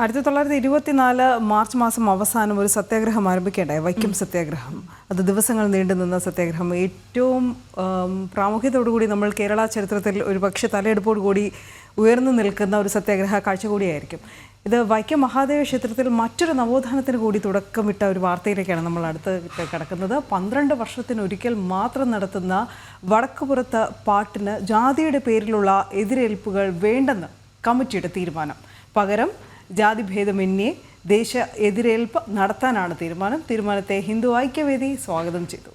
1924 March മാസം അവസാനം ഒരു സത്യാഗ്രഹം ആരംഭിക്കേണ്ടായി, വൈക്കം സത്യാഗ്രഹം. അത് ദിവസങ്ങൾ നീണ്ടുനിന്ന സത്യാഗ്രഹം. ഏറ്റവും പ്രാമുഖ്യത്തോടുകൂടി നമ്മൾ കേരള ചരിത്രത്തിൽ ഒരു പക്ഷേ തലയെടുപ്പോടുകൂടി ഉയർന്നു നിൽക്കുന്ന ഒരു സത്യാഗ്രഹ കാഴ്ച കൂടിയായിരിക്കും ഇത്. വൈക്കം മഹാദേവ ക്ഷേത്രത്തിൽ മറ്റൊരു നവോത്ഥാനത്തിന് കൂടി തുടക്കമിട്ട ഒരു വാർത്തയിലേക്കാണ് നമ്മൾ അടുത്ത് കിടക്കുന്നത്. 12 വർഷത്തിനൊരിക്കൽ മാത്രം നടത്തുന്ന വടക്കുപുറത്ത് പാട്ടിന് ജാതിയുടെ പേരിലുള്ള എതിരേൽപ്പുകൾ വേണ്ടെന്ന് കമ്മിറ്റിയുടെ തീരുമാനം. പകരം ജാതിഭേദമന്യേ ദേശ എതിരേൽപ്പ് നടത്താനാണ് തീരുമാനത്തെ ഹിന്ദു ഐക്യവേദി സ്വാഗതം ചെയ്തു.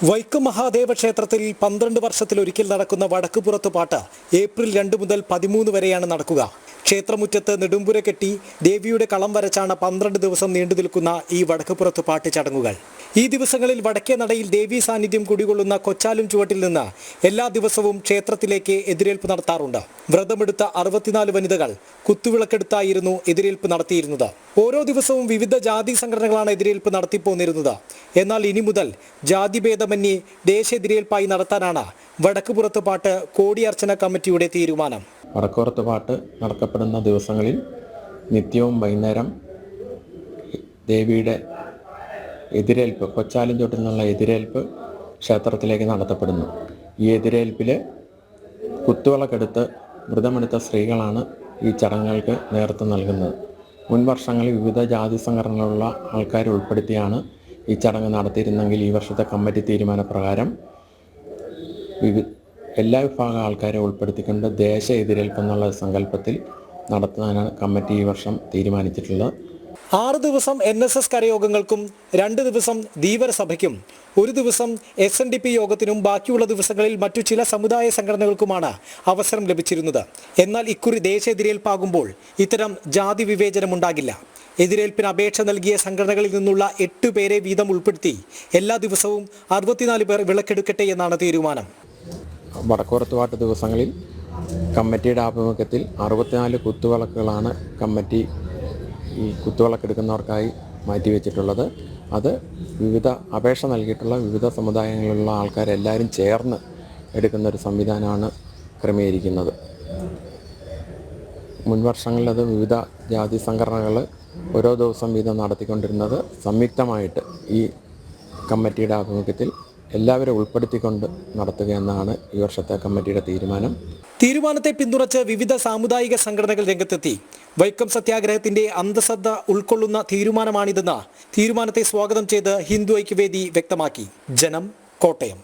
വൈക്കം മഹാദേവ ക്ഷേത്രത്തിൽ 12 വർഷത്തിലൊരിക്കൽ നടക്കുന്ന വടക്കുപുറത്ത് പാട്ട് ഏപ്രിൽ 2 മുതൽ 13 വരെയാണ് നടക്കുക. ക്ഷേത്രമുറ്റത്ത് നെടുമ്പുര കെട്ടി ദേവിയുടെ കളം വരച്ചാണ് 12 ദിവസം നീണ്ടു നിൽക്കുന്ന ഈ വടക്കുപുറത്ത് പാട്ട് ചടങ്ങുകൾ. ഈ ദിവസങ്ങളിൽ വടക്കേ നടയിൽ ദേവീ സാന്നിധ്യം കുടികൊള്ളുന്ന കൊച്ചാലും ചുവട്ടിൽ നിന്ന് എല്ലാ ദിവസവും ക്ഷേത്രത്തിലേക്ക് എതിരേൽപ്പ് നടത്താറുണ്ട്. വ്രതമെടുത്ത 64 വനിതകൾ കുത്തുവിളക്കെടുത്തായിരുന്നു എതിരേൽപ്പ് നടത്തിയിരുന്നത്. ഓരോ ദിവസവും വിവിധ ജാതി സംഘടനകളാണ് എതിരേൽപ്പ് നടത്തിപ്പോന്നിരുന്നത്. എന്നാൽ ഇനി മുതൽ ജാതിഭേദമന്യേ ദേശ എതിരേൽപ്പായി നടത്താനാണ് വടക്കുപുറത്ത് പാട്ട് കോടിയർച്ചന കമ്മിറ്റിയുടെ തീരുമാനം. വടക്കുപുറത്ത് പാട്ട് നടക്കപ്പെടുന്ന ദിവസങ്ങളിൽ നിത്യവും വൈകുന്നേരം ദേവിയുടെ എതിരേൽപ്പ്, കൊച്ചാലും ചോട്ടിൽ നിന്നുള്ള എതിരേൽപ്പ് ക്ഷേത്രത്തിലേക്ക് നടത്തപ്പെടുന്നു. ഈ എതിരേൽപ്പിൽ കുത്തുവിളക്കെടുത്ത് വ്രതമെടുത്ത സ്ത്രീകളാണ് ഈ ചടങ്ങുകൾക്ക് നേതൃത്വം നൽകുന്നത്. മുൻ വർഷങ്ങളിൽ വിവിധ ജാതി സംഘടനകളുള്ള ആൾക്കാരെ ഉൾപ്പെടുത്തിയാണ് ഈ ചടങ്ങ് നടത്തിയിരുന്നെങ്കിൽ ഈ വർഷത്തെ കമ്മിറ്റി തീരുമാനപ്രകാരം എല്ലാ വിഭാഗം ആൾക്കാരെ ഉൾപ്പെടുത്തിക്കൊണ്ട് ദേശ എതിരേൽപ്പ് എന്നുള്ള സങ്കല്പത്തിൽ നടത്താനാണ് കമ്മിറ്റി ഈ വർഷം തീരുമാനിച്ചിട്ടുള്ളത്. 6 ദിവസം NSS കരയോഗങ്ങൾക്കും 2 ദിവസം ധീവരസഭയ്ക്കും 1 ദിവസം SNDP യോഗത്തിനും ബാക്കിയുള്ള ദിവസങ്ങളിൽ മറ്റു ചില സമുദായ സംഘടനകൾക്കുമാണ് അവസരം ലഭിച്ചിരുന്നത്. എന്നാൽ ഇക്കുറി ദേശ എതിരേൽപ്പാകുമ്പോൾ ഇത്തരം ജാതി വിവേചനമുണ്ടാകില്ല. എതിരേൽപ്പിന് അപേക്ഷ നൽകിയ സംഘടനകളിൽ നിന്നുള്ള 8 പേരെ വീതം ഉൾപ്പെടുത്തി എല്ലാ ദിവസവും 64 പേർ വിളക്കെടുക്കട്ടെ എന്നാണ് തീരുമാനം. വടക്കുപുറത്ത് പാട്ട് ദിവസങ്ങളിൽ കമ്മിറ്റിയുടെ ആഭിമുഖ്യത്തിൽ 64 കുത്തുവിളക്കുകളാണ് കമ്മിറ്റി ഈ കുത്തുവിളക്കെടുക്കുന്നവർക്കായി മാറ്റിവെച്ചിട്ടുള്ളത്. അത് വിവിധ അപേക്ഷ നൽകിയിട്ടുള്ള വിവിധ സമുദായങ്ങളിലുള്ള ആൾക്കാരെല്ലാവരും ചേർന്ന് എടുക്കുന്നൊരു സംവിധാനമാണ് ക്രമീകരിക്കുന്നത്. മുൻവർഷങ്ങളിൽ അത് വിവിധ ജാതി സംഘടനകൾ ഓരോ ദിവസം വീതം നടത്തിക്കൊണ്ടിരുന്നത് സംയുക്തമായിട്ട് ഈ കമ്മിറ്റിയുടെ ആഭിമുഖ്യത്തിൽ എല്ലാവരും ഉൾപ്പെടുത്തിക്കൊണ്ട് നടത്തുക എന്നാണ് ഈ വർഷത്തെ കമ്മിറ്റിയുടെ തീരുമാനം. തീരുമാനത്തെ പിന്തുണച്ച് വിവിധ സാമുദായിക സംഘടനകൾ രംഗത്തെത്തി. വൈക്കം സത്യാഗ്രഹത്തിന്റെ അന്തസത്ത ഉൾക്കൊള്ളുന്ന തീരുമാനമാണിതെന്ന് തീരുമാനത്തെ സ്വാഗതം ചെയ്ത് ഹിന്ദു ഐക്യവേദി വ്യക്തമാക്കി. ജനം, കോട്ടയം.